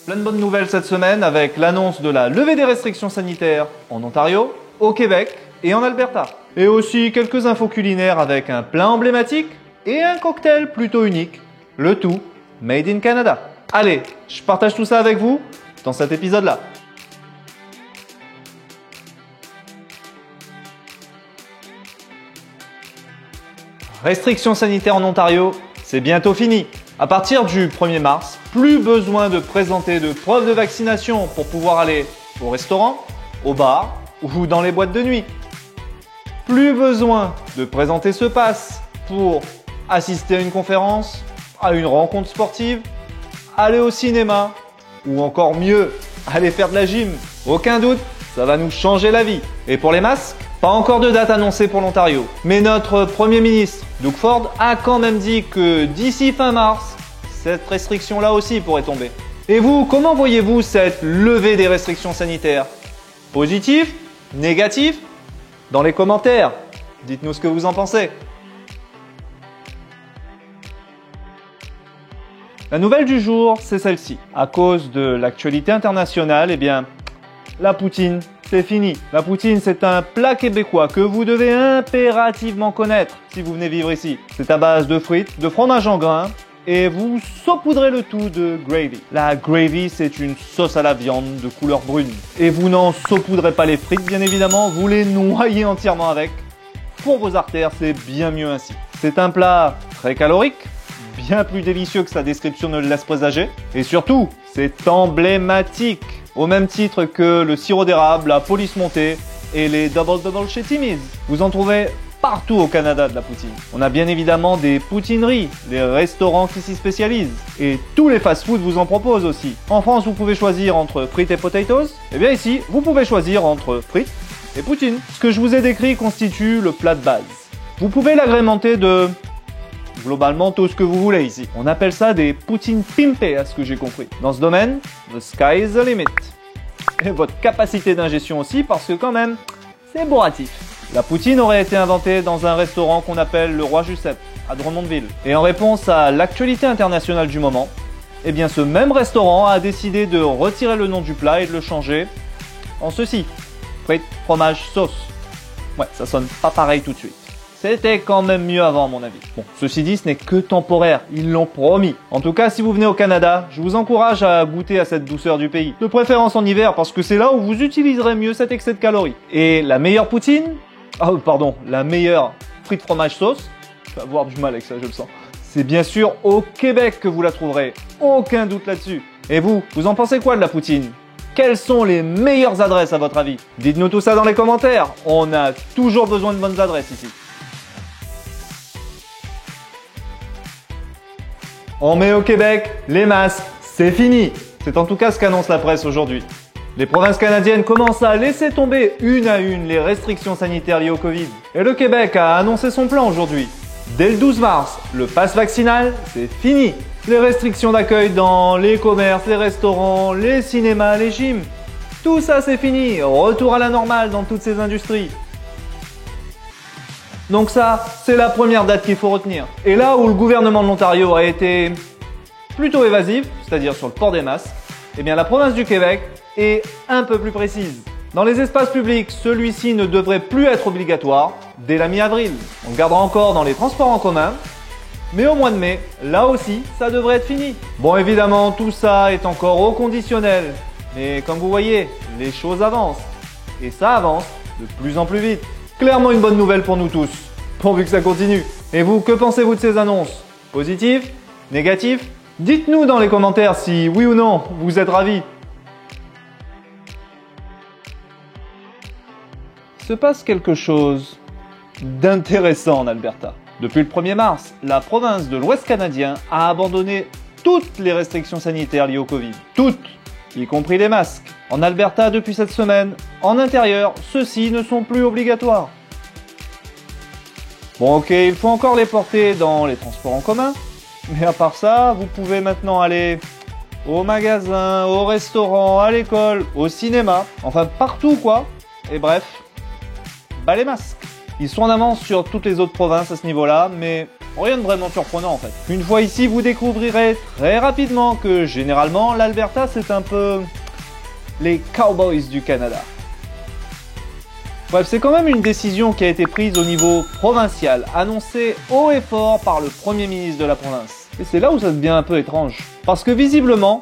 Plein de bonnes nouvelles cette semaine avec l'annonce de la levée des restrictions sanitaires en Ontario, au Québec et en Alberta. Et aussi quelques infos culinaires avec un plat emblématique et un cocktail plutôt unique. Le tout made in Canada. Allez, je partage tout ça avec vous dans cet épisode-là. Restrictions sanitaires en Ontario, c'est bientôt fini. À partir du 1er mars, plus besoin de présenter de preuves de vaccination pour pouvoir aller au restaurant, au bar ou dans les boîtes de nuit. Plus besoin de présenter ce pass pour assister à une conférence, à une rencontre sportive, aller au cinéma ou encore mieux, aller faire de la gym. Aucun doute, ça va nous changer la vie. Et pour les masques, pas encore de date annoncée pour l'Ontario. Mais notre Premier ministre, Doug Ford, a quand même dit que d'ici fin mars, cette restriction-là aussi pourrait tomber. Et vous, comment voyez-vous cette levée des restrictions sanitaires? Positif? Négatif? Dans les commentaires, dites-nous ce que vous en pensez. La nouvelle du jour, c'est celle-ci. À cause de l'actualité internationale, eh bien, la poutine, c'est fini. La poutine, c'est un plat québécois que vous devez impérativement connaître si vous venez vivre ici. C'est à base de frites, de fromage en grains et vous saupoudrez le tout de gravy. La gravy, c'est une sauce à la viande de couleur brune. Et vous n'en saupoudrez pas les frites, bien évidemment, vous les noyez entièrement avec. Pour vos artères, c'est bien mieux ainsi. C'est un plat très calorique, bien plus délicieux que sa description ne le laisse présager. Et surtout, c'est emblématique. Au même titre que le sirop d'érable, la police montée et les double chez Timmy's. Vous en trouvez partout au Canada de la poutine. On a bien évidemment des poutineries, des restaurants qui s'y spécialisent. Et tous les fast-foods vous en proposent aussi. En France, vous pouvez choisir entre frites et potatoes. Et bien ici, vous pouvez choisir entre frites et poutine. Ce que je vous ai décrit constitue le plat de base. Vous pouvez l'agrémenter de globalement tout ce que vous voulez ici. On appelle ça des poutines pimpées à ce que j'ai compris. Dans ce domaine, the sky is the limit. Et votre capacité d'ingestion aussi parce que quand même, c'est bourratif. La poutine aurait été inventée dans un restaurant qu'on appelle le Roi Giuseppe, à Drummondville. Et en réponse à l'actualité internationale du moment, eh bien ce même restaurant a décidé de retirer le nom du plat et de le changer en ceci. Frites, fromage, sauce. Ouais, ça sonne pas pareil tout de suite. C'était quand même mieux avant à mon avis. Bon, ceci dit, ce n'est que temporaire, ils l'ont promis. En tout cas, si vous venez au Canada, je vous encourage à goûter à cette douceur du pays. De préférence en hiver, parce que c'est là où vous utiliserez mieux cet excès de calories. Et la meilleure poutine, la meilleure frite fromage sauce, je vais avoir du mal avec ça, je le sens. C'est bien sûr au Québec que vous la trouverez, aucun doute là-dessus. Et vous en pensez quoi de la poutine ? Quelles sont les meilleures adresses à votre avis? Dites-nous tout ça dans les commentaires, on a toujours besoin de bonnes adresses ici. On met au Québec les masques, c'est fini. C'est en tout cas ce qu'annonce la presse aujourd'hui. Les provinces canadiennes commencent à laisser tomber une à une les restrictions sanitaires liées au Covid. Et le Québec a annoncé son plan aujourd'hui. Dès le 12 mars, le pass vaccinal, c'est fini. Les restrictions d'accueil dans les commerces, les restaurants, les cinémas, les gyms. Tout ça c'est fini. Retour à la normale dans toutes ces industries. Donc ça, c'est la première date qu'il faut retenir. Et là où le gouvernement de l'Ontario a été plutôt évasif, c'est-à-dire sur le port des masques, eh bien la province du Québec est un peu plus précise. Dans les espaces publics, celui-ci ne devrait plus être obligatoire dès la mi-avril. On le gardera encore dans les transports en commun, mais au mois de mai, là aussi, ça devrait être fini. Bon, évidemment, tout ça est encore au conditionnel, mais comme vous voyez, les choses avancent. Et ça avance de plus en plus vite. Clairement une bonne nouvelle pour nous tous, pourvu que ça continue. Et vous, que pensez-vous de ces annonces? Positif? Négatif? Dites-nous dans les commentaires si, oui ou non, vous êtes ravis. Il se passe quelque chose d'intéressant en Alberta. Depuis le 1er mars, la province de l'Ouest canadien a abandonné toutes les restrictions sanitaires liées au Covid. Toutes, y compris les masques. En Alberta, depuis cette semaine, en intérieur, ceux-ci ne sont plus obligatoires. Bon ok, il faut encore les porter dans les transports en commun, mais à part ça, vous pouvez maintenant aller au magasin, au restaurant, à l'école, au cinéma, enfin partout quoi. Et bref, les masques. Ils sont en avance sur toutes les autres provinces à ce niveau-là, mais Rien de vraiment surprenant en fait. Une fois ici, vous découvrirez très rapidement que généralement, l'Alberta c'est un peu les cowboys du Canada. Bref, c'est quand même une décision qui a été prise au niveau provincial, annoncée haut et fort par le Premier ministre de la province. Et c'est là où ça devient un peu étrange. Parce que visiblement,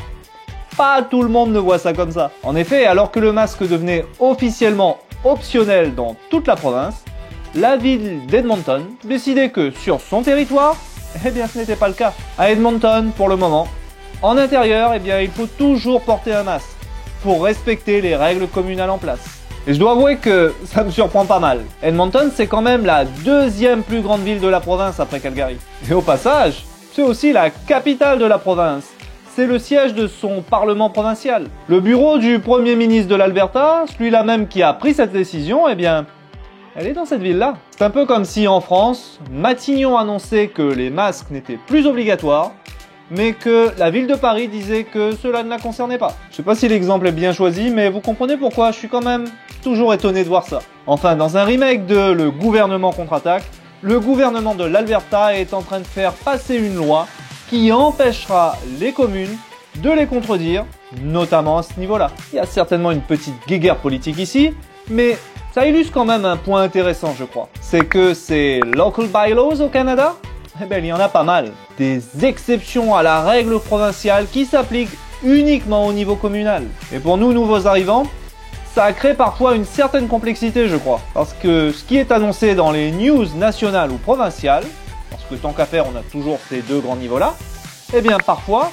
pas tout le monde ne voit ça comme ça. En effet, alors que le masque devenait officiellement optionnel dans toute la province, la ville d'Edmonton décidait que sur son territoire, eh bien ce n'était pas le cas. À Edmonton, pour le moment, en intérieur, eh bien il faut toujours porter un masque pour respecter les règles communales en place. Et je dois avouer que ça me surprend pas mal. Edmonton, c'est quand même la deuxième plus grande ville de la province après Calgary. Et au passage, c'est aussi la capitale de la province. C'est le siège de son parlement provincial. Le bureau du premier ministre de l'Alberta, celui-là même qui a pris cette décision, eh bien, elle est dans cette ville-là. C'est un peu comme si en France, Matignon annonçait que les masques n'étaient plus obligatoires, mais que la ville de Paris disait que cela ne la concernait pas. Je sais pas si l'exemple est bien choisi, mais vous comprenez pourquoi je suis quand même toujours étonné de voir ça. Enfin, dans un remake de Le gouvernement contre-attaque, le gouvernement de l'Alberta est en train de faire passer une loi qui empêchera les communes de les contredire, notamment à ce niveau-là. Il y a certainement une petite guéguerre politique ici, mais ça illustre quand même un point intéressant, je crois. C'est que ces local bylaws au Canada, eh bien, il y en a pas mal. Des exceptions à la règle provinciale qui s'appliquent uniquement au niveau communal. Et pour nous, nouveaux arrivants, ça crée parfois une certaine complexité, je crois. Parce que ce qui est annoncé dans les news nationales ou provinciales, parce que tant qu'à faire, on a toujours ces deux grands niveaux-là, eh bien parfois,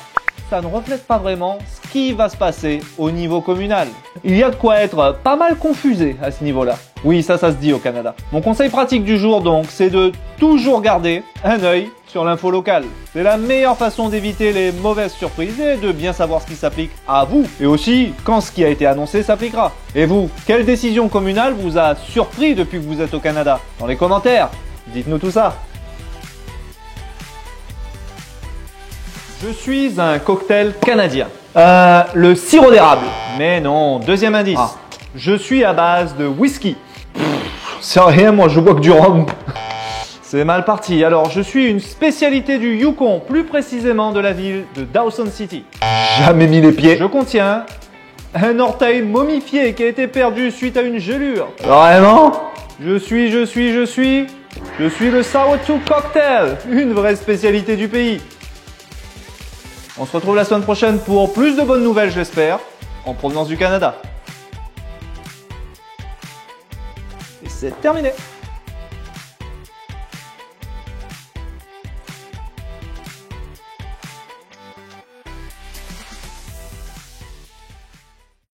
ça ne reflète pas vraiment ce qui va se passer au niveau communal. Il y a de quoi être pas mal confusé à ce niveau-là. Oui, ça se dit au Canada. Mon conseil pratique du jour donc, c'est de toujours garder un œil sur l'info locale. C'est la meilleure façon d'éviter les mauvaises surprises et de bien savoir ce qui s'applique à vous. Et aussi, quand ce qui a été annoncé s'appliquera. Et vous, quelle décision communale vous a surpris depuis que vous êtes au Canada? Dans les commentaires, dites-nous tout ça. Je suis un cocktail canadien. Le sirop d'érable. Mais non, deuxième indice. Je suis à base de whisky. C'est rien, moi je bois que du rhum. C'est mal parti. Alors, je suis une spécialité du Yukon, plus précisément de la ville de Dawson City. Jamais mis les pieds. Je contiens un orteil momifié qui a été perdu suite à une gelure. Vraiment? Je suis le Sourdough Cocktail, une vraie spécialité du pays. On se retrouve la semaine prochaine pour plus de bonnes nouvelles, j'espère, en provenance du Canada. Et c'est terminé.